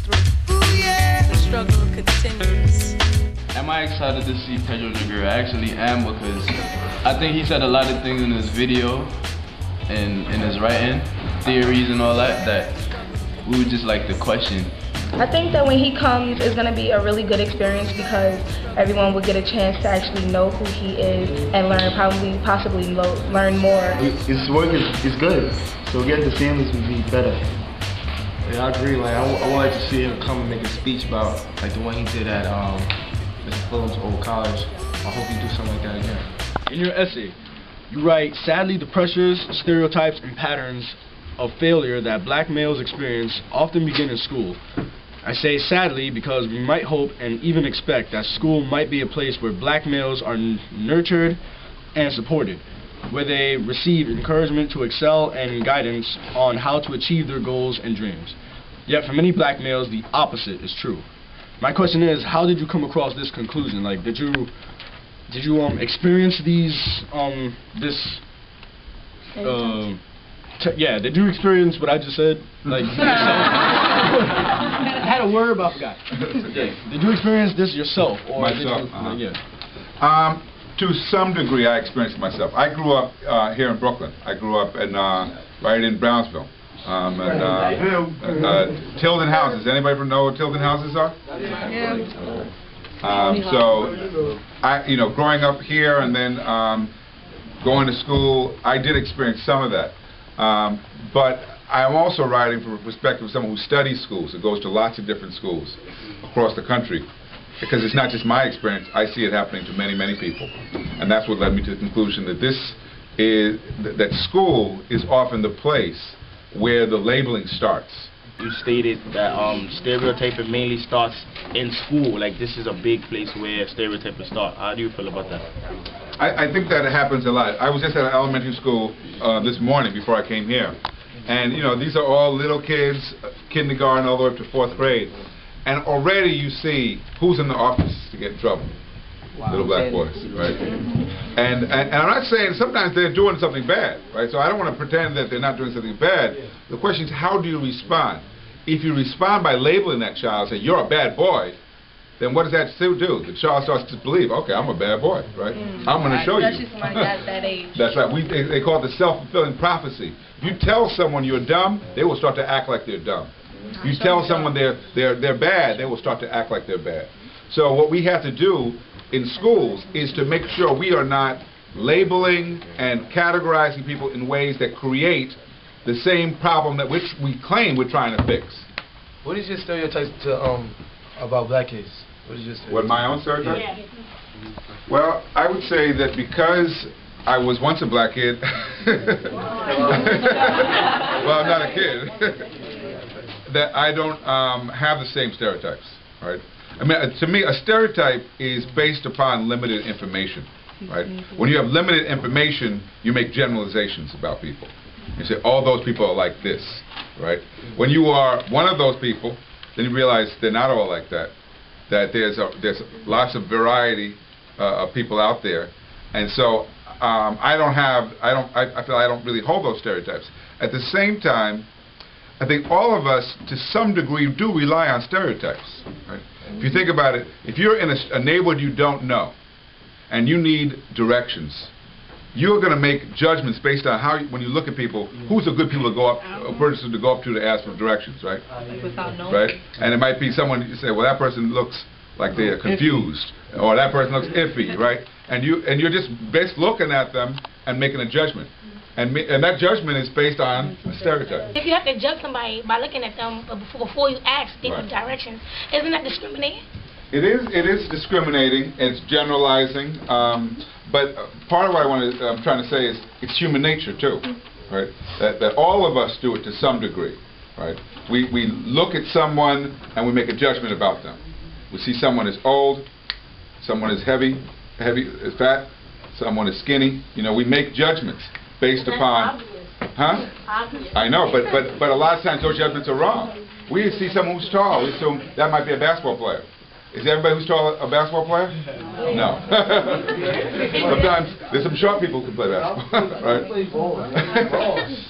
through. The struggle continues. Am I excited to see Pedro Noguera? I actually am, because I think he said a lot of things in his video and in his writing, theories and all that, that we would just like to question. I think that when he comes, it's going to be a really good experience because everyone will get a chance to actually know who he is and learn, possibly learn more. His work is good, so getting to see him would be better. Yeah, I agree. Like, I would like to see him come and make a speech about like the one he did at Mr. Fulham's old college. I hope he do something like that again. In your essay, you write, sadly, the pressures, stereotypes, and patterns of failure that black males experience often begin in school. I say sadly because we might hope and even expect that school might be a place where black males are nurtured and supported, where they receive encouragement to excel and guidance on how to achieve their goals and dreams. Yet for many black males, the opposite is true. My question is, how did you come across this conclusion? Like, did you experience these did you experience what I just said? Like, I had a word, but I forgot. Did you experience this yourself? Or myself? To some degree, I experienced it myself. I grew up here in Brooklyn. I grew up in right in Brownsville. Tilden houses. Anybody know what Tilden houses are? Yeah. So, growing up here and then going to school, I did experience some of that. But I'm also writing from a perspective of someone who studies schools, who goes to lots of different schools across the country. Because it's not just my experience, I see it happening to many, many people. And that's what led me to the conclusion that that school is often the place where the labeling starts. You stated that stereotyping mainly starts in school, like this is a big place where stereotyping starts. How do you feel about that? I think that it happens a lot. I was just at an elementary school this morning before I came here. And these are all little kids, kindergarten all the way up to 4th grade. And already you see who's in the office to get in trouble. Wow. Little black boys, right? And I'm not saying sometimes they're doing something bad, right? So I don't want to pretend that they're not doing something bad. The question is, how do you respond? If you respond by labeling that child, say you're a bad boy, then what does that do? The child starts to believe, okay, I'm a bad boy, right? I'm going to show you. Especially somebody that age. That's right. They call it the self-fulfilling prophecy. If you tell someone you're dumb, they will start to act like they're dumb. If you tell someone they're bad, they will start to act like they're bad. So what we have to do in schools is to make sure we are not labeling and categorizing people in ways that create the same problem that we claim we're trying to fix. What is your stereotype about black kids? What is your stereotype? What, my own stereotype? Yeah. Well, I would say that because I was once a black kid, well, I'm not a kid, that I don't have the same stereotypes, right? I mean, to me, a stereotype is based upon limited information, right? When you have limited information, you make generalizations about people. You say, all those people are like this, right? When you are one of those people, then you realize they're not all like that. That there's lots of variety of people out there, and so I feel I don't really hold those stereotypes. At the same time, I think all of us, to some degree, do rely on stereotypes, right? If you think about it, if you're in a neighborhood you don't know, and you need directions, you're going to make judgments based on how, when you look at people, who's a good people to go up, a person to go up to ask for directions, right? Right? And it might be someone you say, well, that person looks like they're confused, or that person looks iffy, right? And you're just looking at them and making a judgment. And that judgment is based on a stereotype. If you have to judge somebody by looking at them before you ask different directions, isn't that discriminating? It is discriminating. It's generalizing. But part of what I'm trying to say is it's human nature too, right? That all of us do it to some degree, right? We look at someone and we make a judgment about them. We see someone is old, someone is fat, someone is skinny. We make judgments based upon, I know, but a lot of times those judgments are wrong. We see someone who's tall, we assume that might be a basketball player. Is everybody who's tall a basketball player? No. Sometimes there's some short people who can play basketball, right?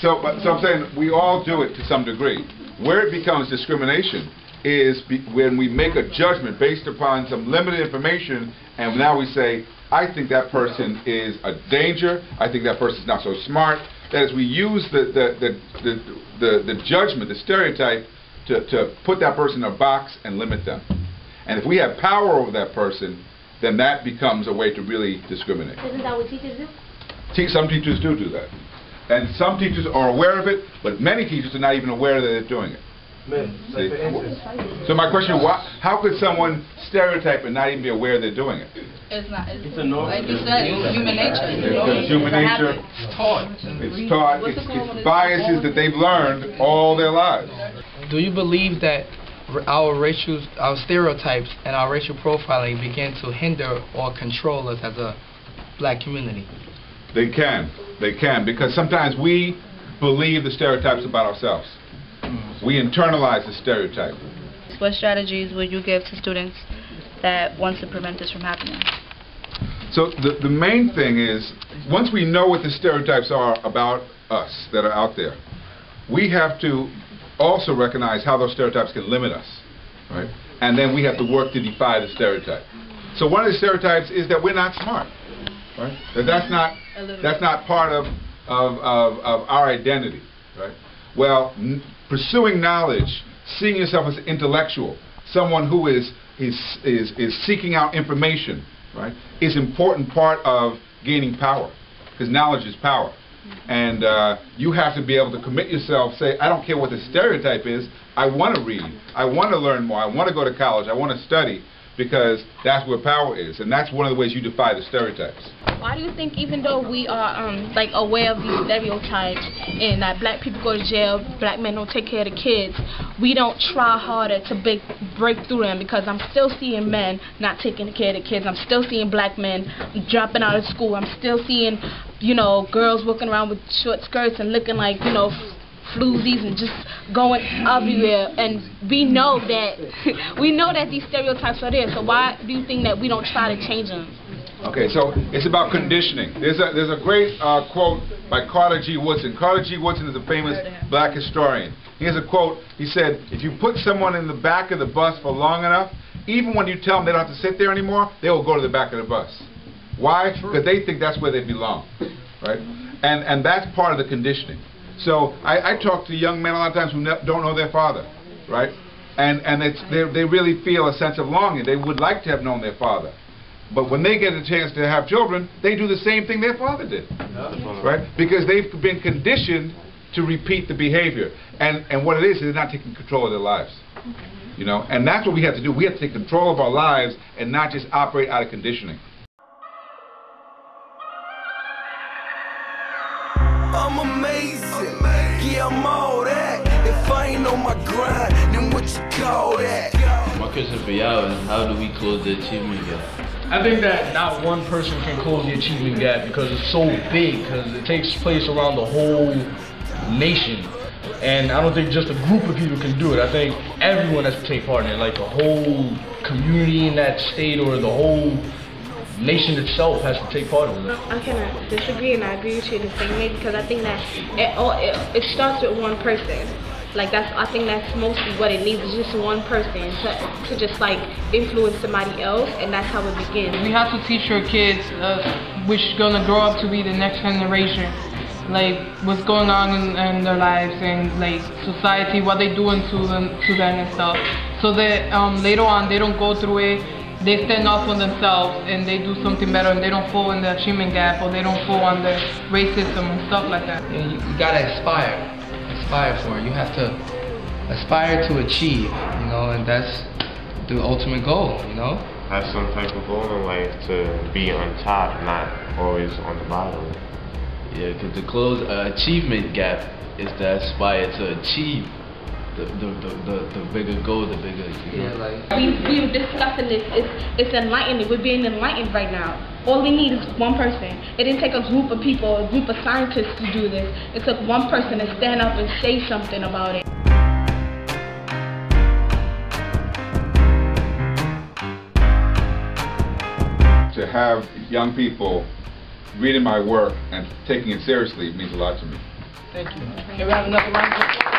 So I'm saying we all do it to some degree. Where it becomes discrimination is when we make a judgment based upon some limited information, and now we say, I think that person is a danger, I think that person's not so smart. That is, we use the judgment, the stereotype, to put that person in a box and limit them. And if we have power over that person, then that becomes a way to really discriminate. Isn't that what teachers do? Some teachers do that. And some teachers are aware of it, but many teachers are not even aware that they're doing it. So my question is, how could someone stereotype and not even be aware they're doing it? It's not. It's a norm. like you said, it's human nature. It's human nature. It's taught. It's taught. It's biases that they've learned all their lives. Do you believe that our stereotypes and our racial profiling begin to hinder or control us as a black community? They can, because sometimes we believe the stereotypes about ourselves. We internalize the stereotype. What strategies would you give to students that want to prevent this from happening? So the main thing is, once we know what the stereotypes are about us that are out there, we have to also recognize how those stereotypes can limit us, right? And then we have to work to defy the stereotype. So one of the stereotypes is that we're not smart, right? That's not part of our identity, right? Well, pursuing knowledge, seeing yourself as an intellectual, someone who is seeking out information, right, is an important part of gaining power, because knowledge is power. And you have to be able to commit yourself, say, I don't care what the stereotype is, I want to read, I want to learn more, I want to go to college, I want to study, because that's where power is, and that's one of the ways you defy the stereotypes. Why do you think, even though we are like aware of these stereotypes and that black people go to jail, black men don't take care of the kids, we don't try harder to break through them? Because I'm still seeing men not taking care of the kids. I'm still seeing black men dropping out of school. I'm still seeing, you know, girls walking around with short skirts and looking like, you know, floozies and just going everywhere. And we know that these stereotypes are there. So why do you think that we don't try to change them? Okay, so it's about conditioning. There's a great quote by Carter G. Woodson. Carter G. Woodson is a famous black historian. He has a quote. He said, if you put someone in the back of the bus for long enough, even when you tell them they don't have to sit there anymore, they will go to the back of the bus. Why? Because they think that's where they belong, right? And that's part of the conditioning. So I talk to young men a lot of times who don't know their father, right? And they really feel a sense of longing. They would like to have known their father. But when they get a chance to have children, they do the same thing their father did, right? Because they've been conditioned to repeat the behavior. And what it is they're not taking control of their lives, you know? And that's what we have to do. We have to take control of our lives and not just operate out of conditioning. I'm amazing. Yeah, I'm all that. If I ain't on my grind, then what you call that? My question for y'all is, how do we close the achievement gap? I think that not one person can close the achievement gap because it's so big, because it takes place around the whole nation. And I don't think just a group of people can do it. I think everyone has to take part in it, like the whole community in that state or the whole nation itself has to take part in it. I cannot disagree, and I agree with you in the same way, because I think that it starts with one person. Like I think that's mostly what it needs, is just one person to just like influence somebody else, and that's how it begins. We have to teach our kids which is gonna grow up to be the next generation, like what's going on in their lives and like society, what they doing to them and stuff, so that later on they don't go through it. They stand up for themselves and they do something better, and they don't fall in the achievement gap, or they don't fall under racism and stuff like that. Yeah, you gotta aspire for it. You have to aspire to achieve, you know, and that's the ultimate goal, you know. Have some type of goal in life to be on top, not always on the bottom. Yeah, because to close an achievement gap is to aspire to achieve the bigger goal, the bigger, you know. We were discussing this. It's enlightening. We're being enlightened right now. All we need is one person. It didn't take a group of people, a group of scientists to do this. It took one person to stand up and say something about it. To have young people reading my work and taking it seriously means a lot to me. Thank you. Can we have another round of applause?